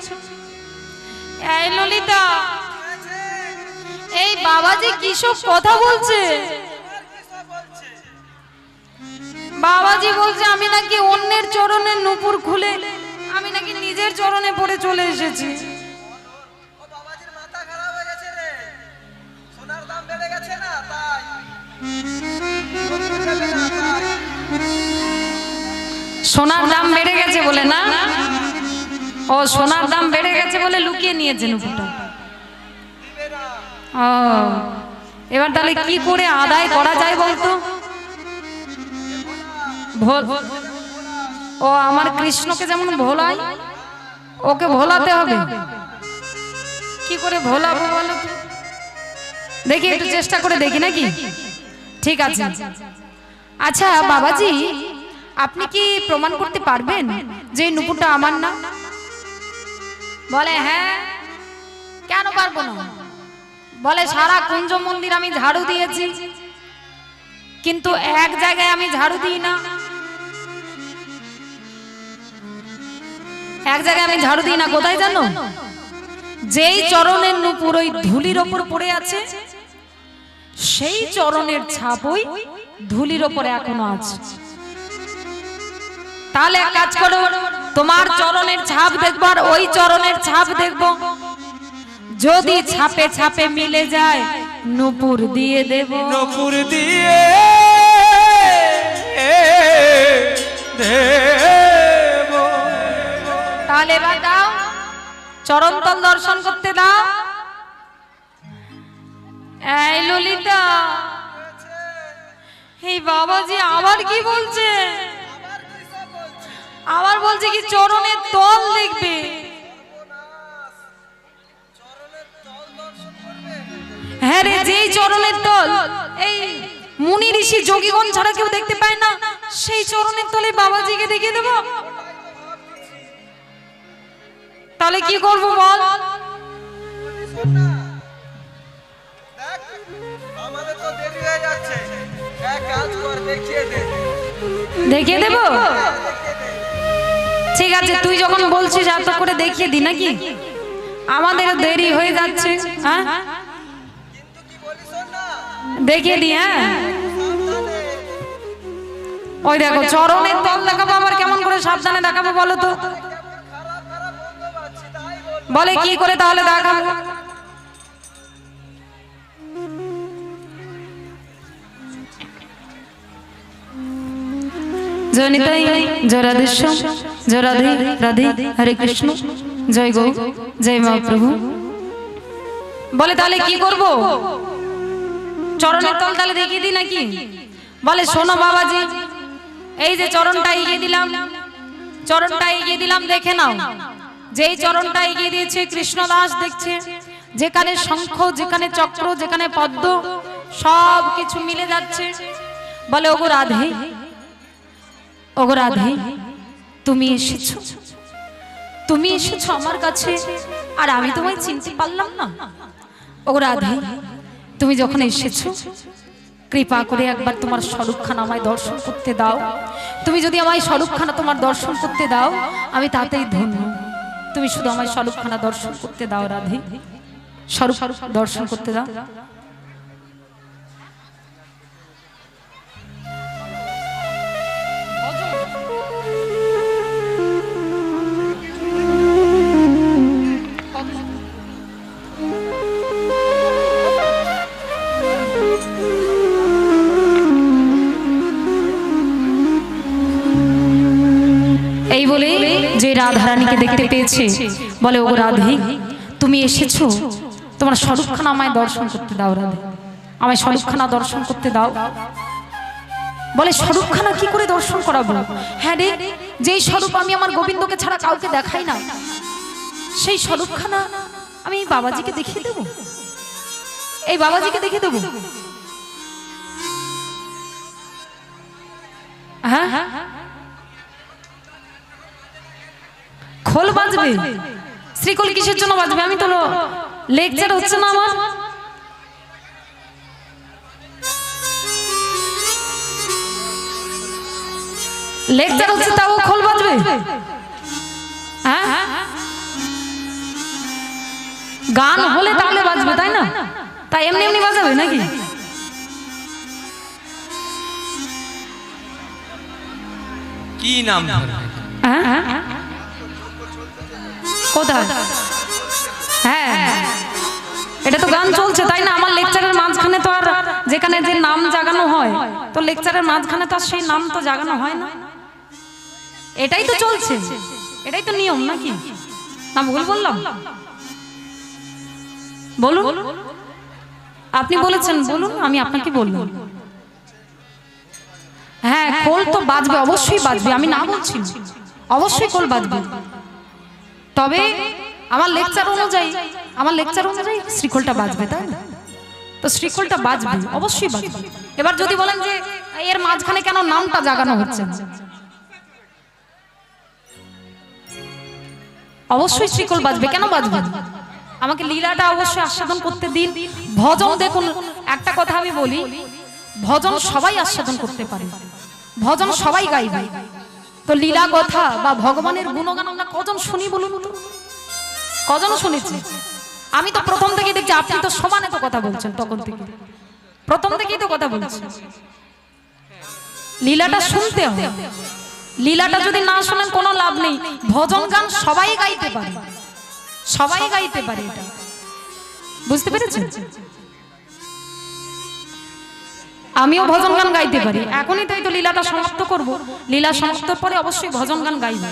এই ললিতা, এই বাবাজি কি সব কথা বলছে? বাবাজি বলছে আমি নাকি অন্যের চরণের নুপুর খুলে আমি নাকি নিজের চরণে পড়ে চলে এসেছি। সোনার দাম বেড়ে গেছে বলে না? ও সোনার দাম বেড়ে গেছে বলে লুকিয়ে নিয়েছে নুপুরটা। ও এবার তাহলে কি করে আদায় করা যায় বলতো? ও আমার কৃষ্ণকে যেমন ভোলাই, ওকে ভোলাতে হবে। কি করে ভোলাবো বলো? দেখি একটু চেষ্টা করে দেখি নাকি? ঠিক আছে। আচ্ছা বাবাজি, আপনি কি প্রমাণ করতে পারবেন যে নুপুরটা আমার না? বলে হ্যাঁ, কেন পারবো না? বলে সারা কুঞ্জ মন্দির আমি ঝাড়ু দিয়েছি, কিন্তু এক জায়গায় আমি ঝাড়ু দিই না। এক জায়গায় আমি ঝাড়ু দিই না, কোথায় জানো? যেই চরণের নুপুর ওই ধুলির ওপর পড়ে আছে, সেই চরণের ছাপ ওই ধুলির ওপরে এখনো আছে। তাহলে এক কাজ করো, তোমার চরণের ছাপ দেখবো আর ওই চরণের ছাপ দেখবো, যদি ছাপে ছাপে মিলে যায় নুপুর দিয়ে দেব। নুপুর দিয়ে দেব। তাহলে এবার দাও, চরণতল দর্শন করতে দাও। এই ললিতা, এই বাবাজি আবার কি বলছে? আবার বলছে কি চরণের তল দেখবে। হ্যাঁ রে, যেই চরণের তল এই মুনি ঋষি যোগীগণ ছাড়া কেউ দেখতে পায় না, সেই চরণের তলে বাবাজিকে দেখিয়ে দেব। তাহলে কি করবো বল? আমাদের তো দেরি হয়ে যাচ্ছে, এক কাজ কর, দেখিয়ে দেব। ঠিক আছে, তুই যখন বলছিস এত করে দেখিয়ে দি নাকি? আমাদের দেরি হয়ে যাচ্ছে। হ্যাঁ দেখিয়ে দি। হ্যাঁ ওই দেখো চরণের তল দেখাবো, আবার কেমন করে সাবধানে দেখাবো বলো তো? বলে কি করে তাহলে দেখাবো? জয় নিতাই, জয় রাধেশ্যাম, জয় রাধে রাধে, হরে কৃষ্ণ, জয় গৌ, জয় মহাপ্রভু। বলে তাহলে কি করব? চরণের তল তাহলে দেখিয়ে দিই নাকি? বলে শোনো বাবাজি, এই যে চরণটা এগিয়ে দিলাম, চরণটা এগিয়ে দিলাম, দেখে নাও। যেই চরণটা এগিয়ে দিয়েছে কৃষ্ণদাস দেখছে, যেখানে শঙ্খ, যেখানে চক্র, যেখানে পদ্ম, সব কিছু মিলে যাচ্ছে। বলে ওগো রাধে, ওগো রাধে, তুমি এসেছো, তুমি এসেছো আমার কাছে, আর আমি তোমায় চিনতে পারলাম না। ওগো রাধে, তুমি যখন এসেছো, কৃপা করে একবার তোমার স্বরূপখানা আমায় দর্শন করতে দাও। তুমি যদি আমায় স্বরূপখানা তোমার দর্শন করতে দাও, আমি তাতেই ধন্য। তুমি শুধু আমায় স্বরূপখানা দর্শন করতে দাও রাধে, স্বরূপ দর্শন করতে দাও। এই বলে যে রাধারানীকে দেখতে পেয়েছে, বলে ওগো রাধে, তুমি এসেছো, তোমার স্বরূপখানা আমায় দর্শন করতে দাও রাধে, আমায় স্বরূপখানা দর্শন করতে দাও। বলে স্বরূপখানা কি করে দর্শন করাবো? হ্যাঁ রে, যেই স্বরূপ আমি আমার গোবিন্দকে ছাড়া কাউকে দেখাই না, সেই স্বরূপখানা আমি এই বাবাজিকে দেখিয়ে দেবো, এই বাবাজিকে দেখিয়ে দেবো। হ্যাঁ, খোল বাজবে? শ্রীকোল কিসের জন্য বাজবে? আমি তো লেকচার হচ্ছে না আমার। লেকচার হচ্ছে তাও খোল বাজবে? হ্যাঁ, গান হলে তাহলে বাজবে, তাই না? তাই এমনি এমনি বাজাবে নাকি? কি নাম? হ্যাঁ, কোথায়? হ্যাঁ, এটা তো গান চলছে, তাই না? আমার লেকচারের মাঝখানে তো আর যেখানে যে নাম জাগানো হয়, তো লেকচারের মাঝখানে তো আর সেই নাম তো জাগানো হয় না। এটাই তো চলছে, এটাই তো নিয়ম নাকি? না ভুল বললাম? বলুন, আপনি বলেছেন, বলুন, আমি আপনাকে বললাম। হ্যাঁ, খোল তো বাজবে, অবশ্যই বাজবে, আমি না বলছি, অবশ্যই খোল বাজবে। তবে আমার লেকচার অনুযায়ী, আমার লেকচার অনুযায়ী শ্রীখোলটা বাজবে, তাই না? তো শ্রীখোলটা বাজবে, অবশ্যই বাজবে। এবার যদি বলেন যে এর মাঝখানে কেন নামটা জাগানো হচ্ছে, অবশ্যই শ্রীখোল বাজবে। কেন বাজবে? আমাকে লীলাটা অবশ্যই আস্বাদন করতে দিন। ভজন দেখুন, একটা কথা আমি বলি, ভজন সবাই আস্বাদন করতে পারে, ভজন সবাই গাইবে। তো লীলা কথা বা ভগবানের গুণগান আমরা কজন শুনি বলুন তো? কজন শুনেছি? আমি তো প্রথম থেকেই দেখছি, আপনি তো সমানে তো কথা বলছেন, তখন থেকে প্রথম থেকেই তো কথা বলছেন। লীলাটা শুনতে হবে, লীলাটা যদি না শোনেন কোনো লাভ নেই। ভজন গান সবাই গাইতে পারে, সবাই গাইতে পারে, এটা বুঝতে পেরেছেন? আমিও ভজন গান গাইতে পারি, এখনই তাই তো লীলাটা সমাপ্ত করব। লীলা সমাপ্তর পরে অবশ্যই ভজন গান গাইব,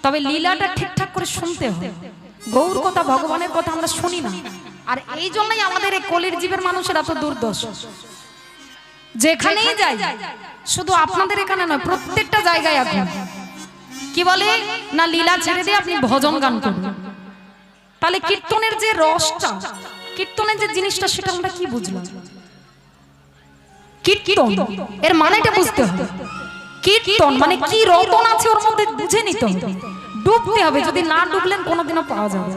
তবে লীলাটা ঠিকঠাক করে শুনতে হবে। গৌর কথা, ভগবানের কথা আমরা শুনি না, আর এই জন্যই আমাদের এই কলির জীবের মানুষের এত দুর্দশা। যেখানেই যাই, শুধু আপনাদের এখানে নয়, প্রত্যেকটা জায়গায় এখন কি বলে না, লীলা ছেড়ে দিয়ে আপনি ভজন গান করুন। তাহলে কীর্তনের যে রসটা, কীর্তনের যে জিনিসটা, সেটা আমরা কি বুঝলাম? কীর্তন এর মানেটা বুঝতে হবে। কীর্তন মানে কি রতন আছে ওর মধ্যে বুঝে নিতে হবে, ডুবতে হবে। যদি না ডুবলেন কোনোদিনও পাওয়া যাবে,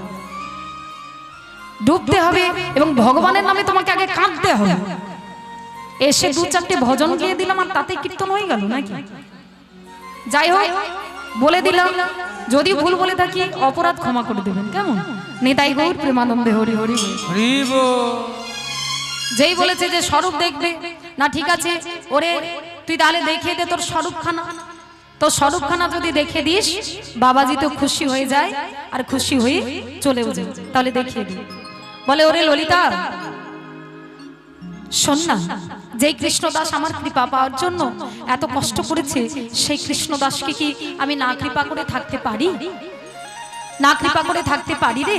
ডুবতে হবে। এবং ভগবানের নামে তোমাকে আগে কাঁদতে হবে। এসে দু চারটে ভজন গিয়ে দিলাম আর তাতে কীর্তন হয়ে গেল নাকি? যাই হোক, বলে দিলাম, যদি ভুল বলে থাকি অপরাধ ক্ষমা করে দেবেন, কেমন? নিতাই গৌর প্রেমানন্দে হরি হরি হরি বল। যেই বলেছে যে স্বরূপ দেখবে না, ঠিক আছে, ওরে তুই তাহলে দেখিয়ে দে তোর স্বরূপখানা। তো স্বরূপখানা যদি দেখে দিস, বাবাজি তো খুশি হয়ে যায়, আর খুশি হয়ে চলেও যায়। তাহলে দেখিয়ে দি। বলে ওরে ললিতা, শোন না, যেই কৃষ্ণদাস আমার কৃপা পাওয়ার জন্য এত কষ্ট করেছে, সেই কৃষ্ণদাসকে কি আমি না কৃপা করে থাকতে পারি? না কৃপা করে থাকতে পারি রে?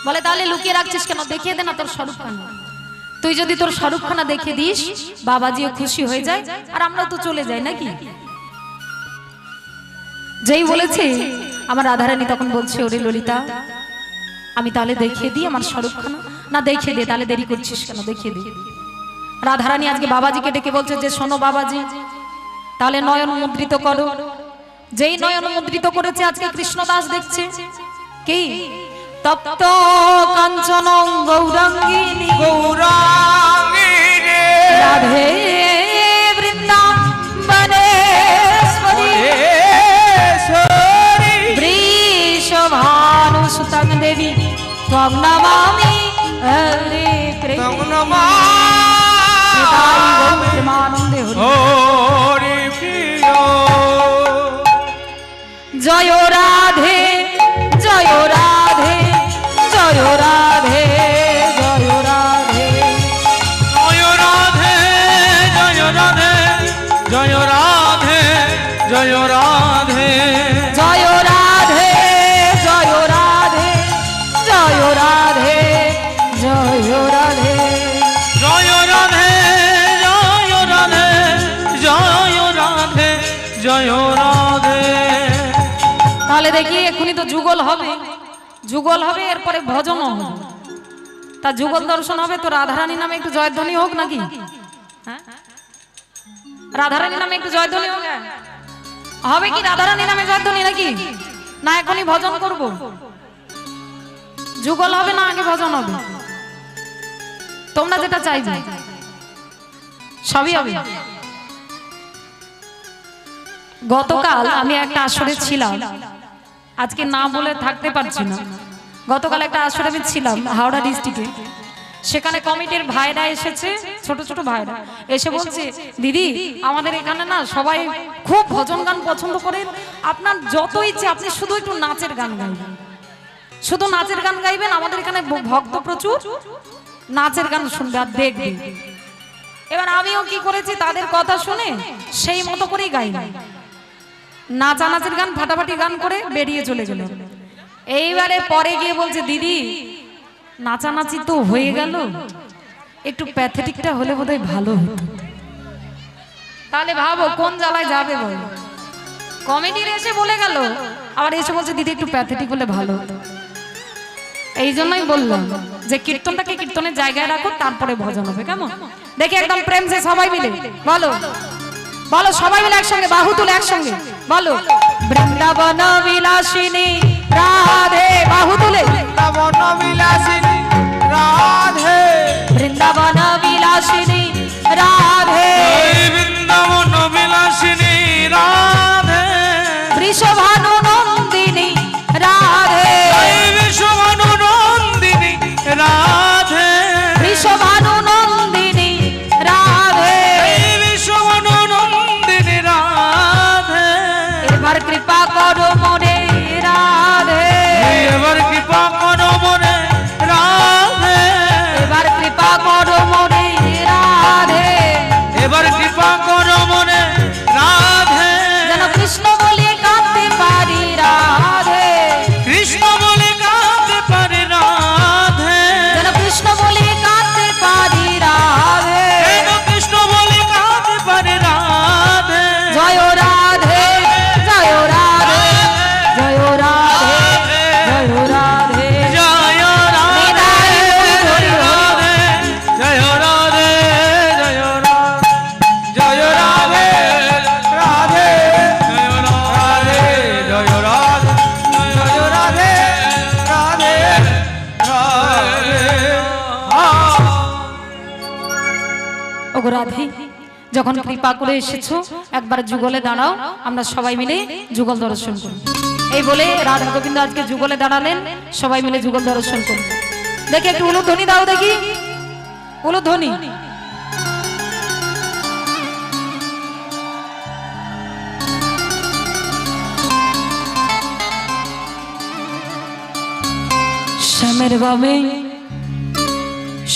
বলে তাহলে লুকিয়ে রাখছিস কেন? দেখিয়ে দে না তোর স্বরূপখানা। তুই যদি তোর স্বরূপখানা দেখে দিস, বাবাজিও খুশি হয়ে যায় আর আমরা তো চলে যাই নাকি? যেই বলেছে আমার রাধারানী তখন বলছে, ওরে ললিতা, আমি তাহলে দেখিয়ে দিই আমার স্বরূপখানা। না দেখিয়ে দে, তাহলে দেরি করছিস কেন, দেখিয়ে দে। রাধারানী আজকে বাবাজিকে ডেকে বলছে যে শোনো বাবাজি, তাহলে নয়ন মুদ্রিত করো। যেই নয়ন মুদ্রিত করেছে আজকে কৃষ্ণদাস দেখছে কি তপ্ত কাঞ্চন গৌরাঙ্গিনী গৌরাঙ্গিনী রাধে বৃন্দাবনেশ্বরী বৃষভানু সুতং দেবী ত্বং নমামি হরে কৃষ্ণ প্রেমানন্দে হরি প্রিয় জয় রাধে জয় রাধে জয় রাধে জয় রাধে জয় রাধে জয় রাধে জয় রাধে জয় রাধে জয় রাধে জয় রাধে জয় রাধে জয় রাধে জয় রাধে জয় রাধে জয় রাধে জয় রাধে। তাহলে দেখি এখনই তো যুগল হবে, যুগল হবে, এরপরে ভজনও হবে। তা যুগল দর্শন হবে তো রাধারানী নামে একটু জয়ধ্বনি হোক নাকি? হ্যাঁ, রাধারানী নামে একটু জয়ধ্বনি হোক। হবে কি রাধারানী নামে জয়ধ্বনি নাকি? না এখনই ভজন করব? যুগল হবে না আগে ভজন হবে? তোমরা যেটা চাইবে সবই হবে। গতকাল আমি একটা আসরে ছিলাম, আজকে না বলে থাকতে পারছি না। গতকাল একটা আসরে আমি ছিলাম হাওড়া ডিস্ট্রিক্টে। সেখানে কমিটির ভাইরা এসেছে, ছোট ছোট ভাইরা এসে বলছে, দিদি আমাদের এখানে না সবাই খুব ভজন গান পছন্দ করে, আপনার যত ইচ্ছে আপনি শুধু একটু নাচের গান গাইবেন, শুধু নাচের গান গাইবেন, আমাদের এখানে ভক্ত প্রচুর, নাচের গান শুনবে আর দেখবে। এবার আমিও কি করেছি, তাদের কথা শুনে সেই মতো করেই গাই, নাচানাচির গান ফাটাফাটি গান করে বেরিয়ে চলে গেল। এইবারে পরে গিয়ে বলছে, দিদি নাচানাচি তো হয়ে গেল, একটু প্যাথেটিকটা হলে বোধহয় ভালো হতো। তাহলে ভাবো কোন জ্বালায় যাবে বল। কমেডির এসে বলে গেল, আবার এসে বলছে দিদি একটু প্যাথেটিক হলে ভালো হতো। এই জন্যই বললাম যে কীর্তনটাকে কীর্তনের জায়গায় রাখো, তারপরে ভজন হবে। কেমন দেখি একদম প্রেম সে সবাই মিলে বলো, বলো সবাই মিলে একসঙ্গে, বাহু তুলে একসঙ্গে বলো, বৃন্দাবন বিলাসিনী রাধে, বাহু তুলে বৃন্দাবন বিলাসিনী রাধে, বৃন্দাবন বিলাসিনী রাধে, বৃন্দাবন বিলাসিনী রাধে, বৃষভানু নন্দিনী রাধে, বিশ্বভানু নন্দিনী রাধে, বৃষভানু নন্দিনী রাধে, বিশ্বভানু নন্দিনী রাধে। এবার কৃপা করো মনে রাধে, এবার কৃপা করো মনে রাধে, এবার কৃপা করো মনে রাধে, এবার কৃপা করো মনে রাধে, যেন কৃষ্ণ বলে কাঁদতে পারি রাধে, কৃষ্ণ বলে কাঁদতে পারে রাধে, যেন কৃষ্ণ বলে কাঁদতে পারি রাধে, যেন কৃষ্ণ বলে কাঁদতে পারে রাধে। জয় রাধে জয় রাধে জয় রাধে জয় রাধে জয় রাধে জয় রাধে জয় রাধে জয় রাধে জয় রাধে রাধে জয় রাধে জয় রাধে জয় রাধে রাধে রাধে। ওগো রাধে, যখন কৃপা করে এসেছো একবার যুগলে দাঁড়াও, আমরা সবাই মিলে যুগল দর্শন করি। এই বলে রাধা গোবিন্দ আজকে যুগলে দাঁড়ালেন, সবাই মিলে যুগল দর্শন করি। দেখি একটু উলুধ্বনি দাও, দেখি উলুধ্বনি।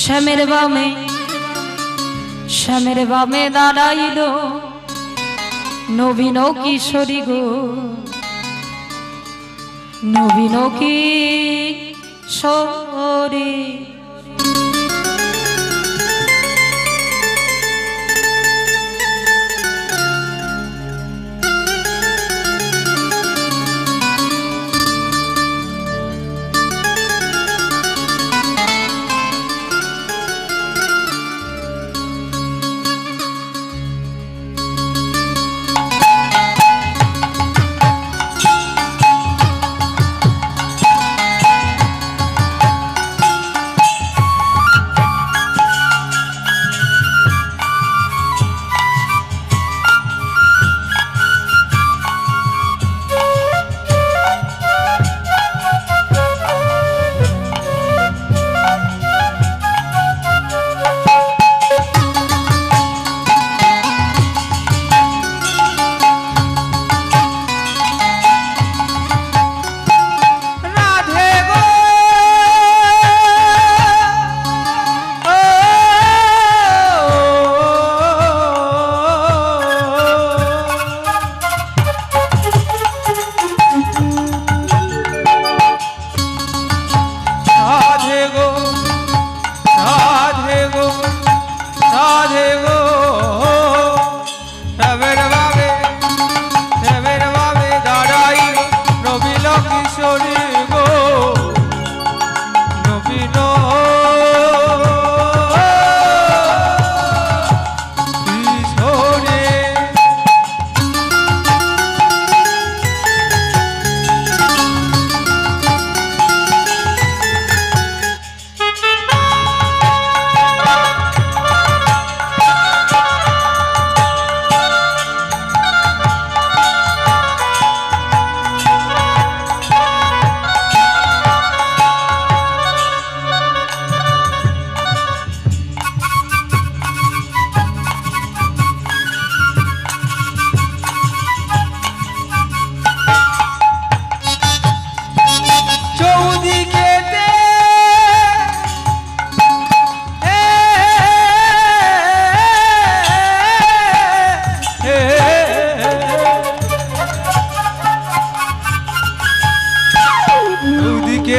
শ্যামের বামে শ্যামের বামে দাঁড়াইল নবীন কিশোরী গো, নবীন কিশোরী।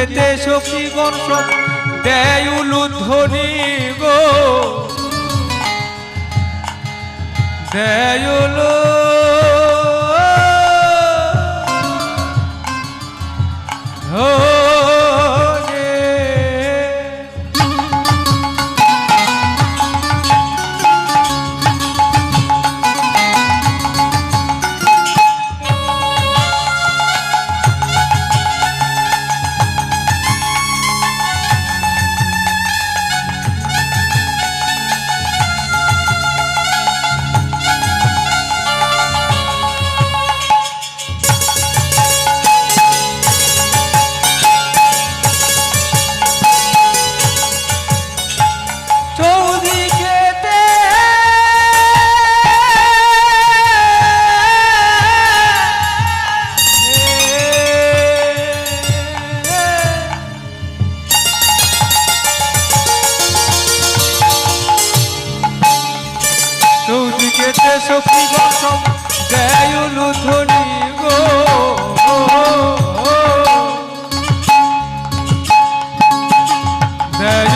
যেতে সখীগণ সব দেয় উলুধ্বনি গো, দেয় সখীগণ সব দেয় উলুধ্বনি গো, দেয়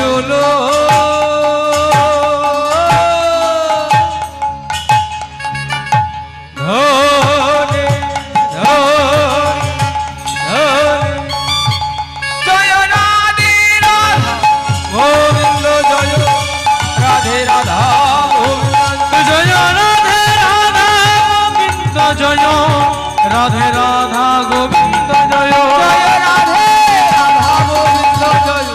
রাধে রাধা গোবিন্দ জয়, রাধে রাধা গোবিন্দ জয়,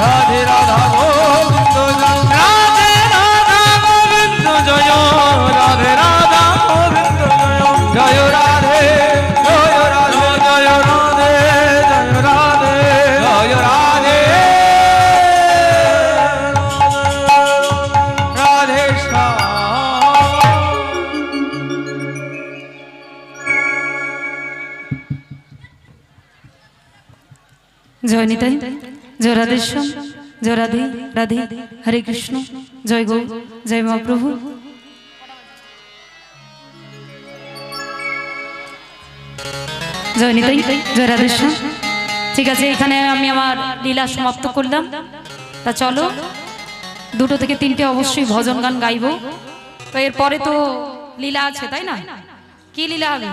রাধে রাধা গোবিন্দ জয়, রাধে রাধা গোবিন্দ জয়, রাধে রাধা গোবিন্দ জয়, জয় রাধে জয় রাধে জয় রাধে জয় রাধে জয় রাধে রাধে শ্যাম। জয় নিতাই, জয় রাধেশ্যাম, জয় রাধে রাধে, হরে কৃষ্ণ। জয় গৌ জয় মহাপ্রভু। জয় নিতাই জয় রাধেশ্যাম। ঠিক আছে, এখানে আমি আমার লীলা সমাপ্ত করলাম। তা চলো 2 থেকে 3টে অবশ্যই ভজন গান গাইবো। তো এরপরে তো লীলা আছে, তাই না? কি লীলা হবে?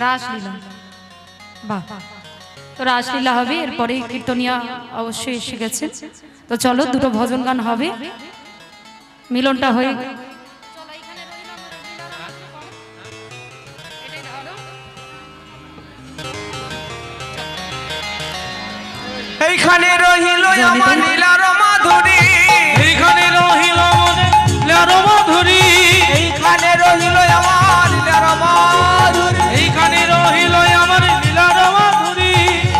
রাসলীলা। বাহ, তো রাসলীলা হবে, এরপরে কীর্তনিয়া অবশ্যই এসে গেছে। তো চলো 2টো ভজন গান হবে, মিলনটা হয়ে এইখানে রহিল আমার নীলার মাধুরী, এইখানে রহিল মনে লীলার মাধুরী, এইখানে রহিল আমার নীলার মাধুরী, এইখানে রহিল আমার লীলার মাধুরী।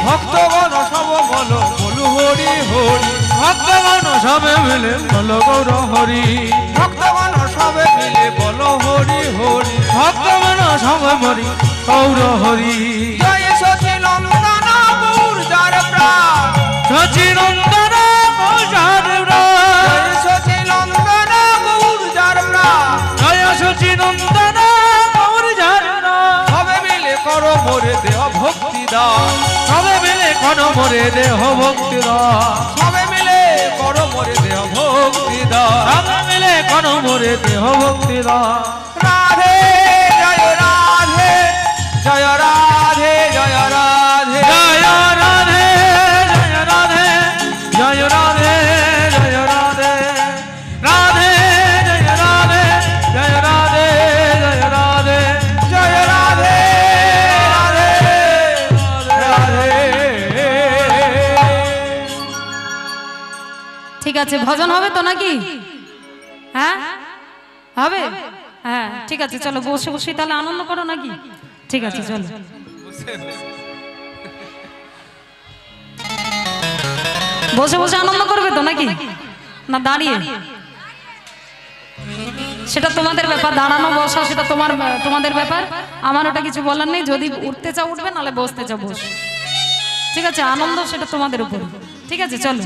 ভক্তগণ সব বলো বলু হরি হরি, ভক্তগণ সবে মিলে বল গৌর হরি, ভক্তগণ সবে মিলে বলো হরি হরি, ভক্তগণ সবে মরি গৌর হরি। জয় সচি নন্দন গৌর যার প্রাণ, সচিনন্দন গৌর জয় সচি নন্দন গৌর যার প্রাণ, জয় সচিনন্দন গৌর ঝারনা। সবে মিলে করো মোরে দেহ ভক্তি দান, সবে মিলে কোন মোরে দেহ ভক্তি দান, সবে মিলে করো মোরে দেহ ভক্তি দান। সবে মিলে কোন মোরে দেহ ভক্তি দান। রাধে জয় রাধে জয় রাধে জয় রাধে, জয় রাধে জয় রাধে জয় রাধে জয় রাধে, রাধে জয় রাধে জয় রাধে জয় রাধে, জয় রাধে রাধে রাধে। ঠিক আছে, ভজন হবে তো নাকি? হ্যাঁ হবে, হ্যাঁ ঠিক আছে। চলো বসে বসে তাহলে আনন্দ করো নাকি? ঠিক আছে চলো। বসে বসে আনন্দ করবে তো নাকি, না দাঁড়িয়ে? সেটা তোমাদের ব্যাপার, দাঁড়ানো বসা সেটা তোমাদের ব্যাপার, আমার ওটা কিছু বলার নেই। যদি উঠতে চাও উঠবে, নাহলে বসতে চাও বস। ঠিক আছে, আনন্দ সেটা তোমাদের উপর। ঠিক আছে চলো।